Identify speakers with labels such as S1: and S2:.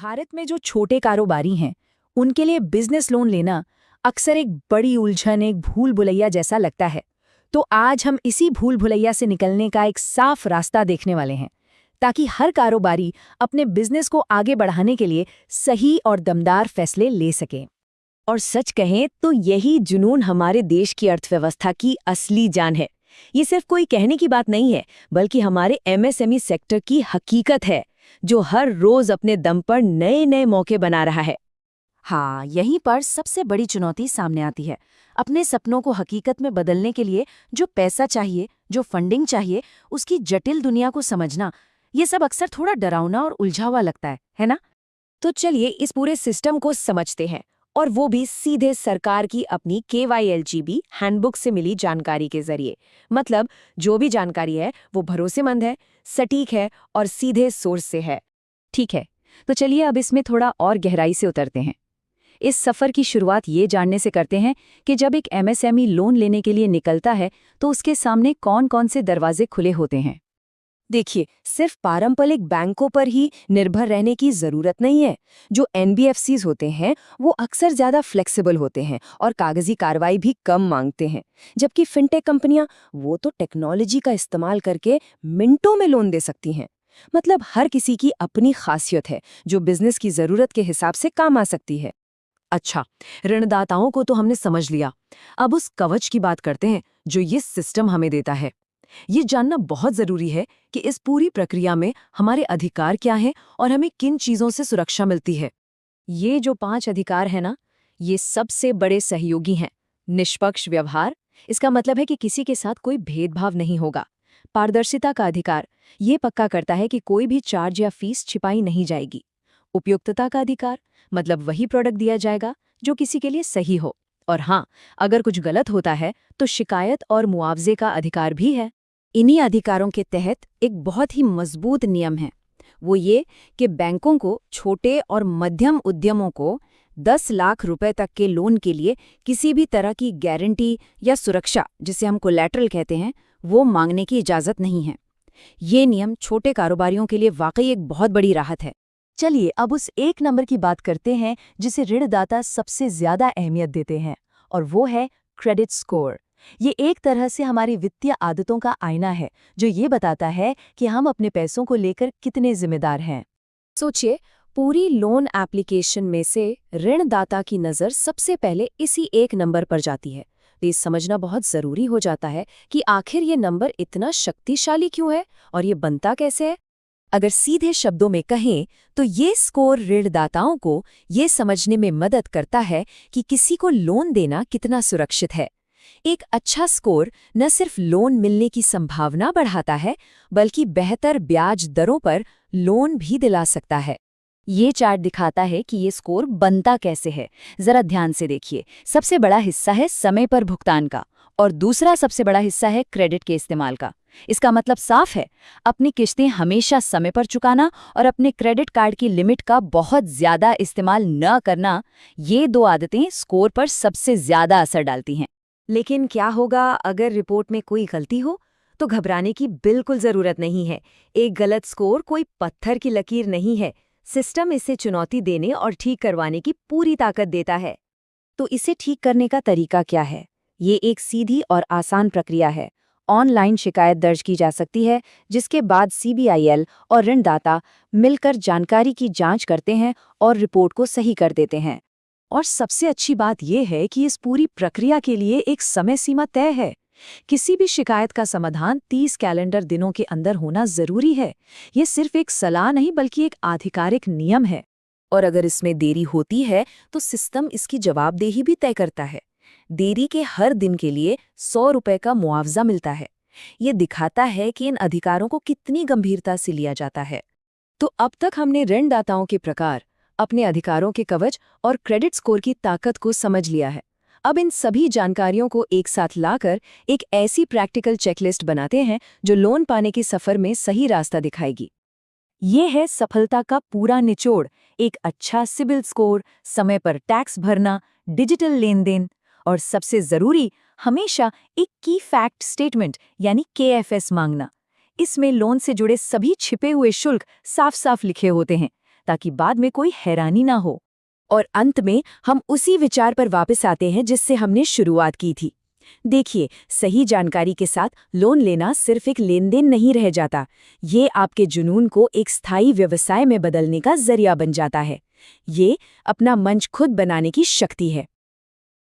S1: भारत में जो छोटे कारोबारी हैं, उनके लिए बिजनेस लोन लेना अक्सर एक बड़ी उलझन, एक भूल भुलैया जैसा लगता है। तो आज हम इसी भूल भुलैया से निकलने का एक साफ रास्ता देखने वाले हैं, ताकि हर कारोबारी अपने बिजनेस को आगे बढ़ाने के लिए सही और दमदार फैसले ले सके। और सच कहें तो यही जुनून हमारे देश की अर्थव्यवस्था की असली जान है। ये सिर्फ कोई कहने की बात नहीं है, बल्कि हमारे एमएसएमई सेक्टर की हकीकत है, जो हर रोज अपने दम पर नए नए मौके बना रहा है। हाँ, यहीं पर सबसे बड़ी चुनौती सामने आती है। अपने सपनों को हकीकत में बदलने के लिए जो पैसा चाहिए, जो फंडिंग चाहिए, उसकी जटिल दुनिया को समझना, ये सब अक्सर थोड़ा डरावना और उलझा हुआ लगता है ना? तो चलिए इस पूरे सिस्टम को समझते हैं, और वो भी सीधे सरकार की अपनी KYLGB हैंडबुक से मिली जानकारी के जरिए। मतलब जो भी जानकारी है वो भरोसेमंद है, सटीक है और सीधे सोर्स से है। ठीक है, तो चलिए अब इसमें थोड़ा और गहराई से उतरते हैं। इस सफ़र की शुरुआत ये जानने से करते हैं कि जब एक MSME लोन लेने के लिए निकलता है तो उसके सामने कौन-कौन से दरवाजे खुले होते हैं। देखिए, सिर्फ पारंपरिक बैंकों पर ही निर्भर रहने की जरूरत नहीं है। जो NBFCs होते हैं वो अक्सर ज्यादा फ्लेक्सिबल होते हैं और कागजी कार्रवाई भी कम मांगते हैं, जबकि फिनटेक कंपनियां वो तो टेक्नोलॉजी का इस्तेमाल करके मिनटों में लोन दे सकती हैं। मतलब हर किसी की अपनी खासियत है, जो बिजनेस की जरूरत के हिसाब से काम आ सकती है। अच्छा, ऋणदाताओं को तो हमने समझ लिया। अब उस कवच की बात करते हैं जो ये सिस्टम हमें देता है। ये जानना बहुत जरूरी है कि इस पूरी प्रक्रिया में हमारे अधिकार क्या हैं और हमें किन चीजों से सुरक्षा मिलती है। ये जो 5 अधिकार है ना, ये सबसे बड़े सहयोगी हैं। निष्पक्ष व्यवहार, इसका मतलब है कि किसी के साथ कोई भेदभाव नहीं होगा। पारदर्शिता का अधिकार, ये पक्का करता है कि कोई भी चार्ज या फीस छिपाई नहीं जाएगी। उपयुक्तता का अधिकार, मतलब वही प्रोडक्ट दिया जाएगा जो किसी के लिए सही हो। और हाँ, अगर कुछ गलत होता है तो शिकायत और मुआवजे का अधिकार भी है। इन्हीं अधिकारों के तहत एक बहुत ही मजबूत नियम है, वो ये कि बैंकों को छोटे और मध्यम उद्यमों को 10 लाख रुपए तक के लोन के लिए किसी भी तरह की गारंटी या सुरक्षा, जिसे हम कोलैटरल कहते हैं, वो मांगने की इजाज़त नहीं है। ये नियम छोटे कारोबारियों के लिए वाकई एक बहुत बड़ी राहत है। चलिए अब उस एक नंबर की बात करते हैं जिसे ऋणदाता सबसे ज्यादा अहमियत देते हैं, और वो है क्रेडिट स्कोर। ये एक तरह से हमारी वित्तीय आदतों का आईना है, जो ये बताता है कि हम अपने पैसों को लेकर कितने जिम्मेदार हैं। सोचिए, पूरी लोन एप्लीकेशन में से ऋणदाता की नज़र सबसे पहले इसी एक नंबर पर जाती है। ये समझना बहुत ज़रूरी हो जाता है कि आखिर ये नंबर इतना शक्तिशाली क्यों है और ये बनता कैसे है। अगर सीधे शब्दों में कहें तो ये स्कोर ऋणदाताओं को ये समझने में मदद करता है कि किसी को लोन देना कितना सुरक्षित है। एक अच्छा स्कोर न सिर्फ लोन मिलने की संभावना बढ़ाता है, बल्कि बेहतर ब्याज दरों पर लोन भी दिला सकता है। ये चार्ट दिखाता है कि ये स्कोर बनता कैसे है। जरा ध्यान से देखिए। सबसे बड़ा हिस्सा है समय पर भुगतान का, और दूसरा सबसे बड़ा हिस्सा है क्रेडिट के इस्तेमाल का। इसका मतलब साफ है, अपनी किस्तें हमेशा समय पर चुकाना और अपने क्रेडिट कार्ड की लिमिट का बहुत ज्यादा इस्तेमाल न करना, ये 2 आदतें स्कोर पर सबसे ज्यादा असर डालती हैं। लेकिन क्या होगा अगर रिपोर्ट में कोई गलती हो? तो घबराने की बिल्कुल जरूरत नहीं है। एक गलत स्कोर कोई पत्थर की लकीर नहीं है। सिस्टम इसे चुनौती देने और ठीक करवाने की पूरी ताकत देता है। तो इसे ठीक करने का तरीका क्या है? ये एक सीधी और आसान प्रक्रिया है। ऑनलाइन शिकायत दर्ज की जा सकती है, जिसके बाद CBIL और ऋणदाता मिलकर जानकारी की जांच करते हैं और रिपोर्ट को सही कर देते हैं। और सबसे अच्छी बात यह है कि इस पूरी प्रक्रिया के लिए एक समय सीमा तय है। किसी भी शिकायत का समाधान 30 कैलेंडर दिनों के अंदर होना जरूरी है। ये सिर्फ एक सलाह नहीं, बल्कि एक आधिकारिक नियम है। और अगर इसमें देरी होती है तो सिस्टम इसकी जवाबदेही भी तय करता है। देरी के हर दिन के लिए 100 रुपए का मुआवजा मिलता है। ये दिखाता है कि इन अधिकारों को कितनी गंभीरता से लिया जाता है। तो अब तक हमने ऋणदाताओं के प्रकार, अपने अधिकारों के कवच और क्रेडिट स्कोर की ताकत को समझ लिया है। अब इन सभी जानकारियों को एक साथ लाकर एक ऐसी प्रैक्टिकल चेकलिस्ट बनाते हैं जो लोन पाने के सफर में सही रास्ता दिखाएगी। ये है सफलता का पूरा निचोड़। एक अच्छा सिबिल स्कोर, समय पर टैक्स भरना, डिजिटल लेन देन, और सबसे जरूरी, हमेशा एक की फैक्ट स्टेटमेंट यानी KFS मांगना। इसमें लोन से जुड़े सभी छिपे हुए शुल्क साफ साफ लिखे होते हैं, ताकि बाद में कोई हैरानी ना हो। और अंत में हम उसी विचार पर वापस आते हैं जिससे हमने शुरुआत की थी। देखिए, सही जानकारी के साथ लोन लेना सिर्फ एक लेनदेन नहीं रह जाता, ये आपके जुनून को एक स्थायी व्यवसाय में बदलने का जरिया बन जाता है। ये अपना मंच खुद बनाने की शक्ति है।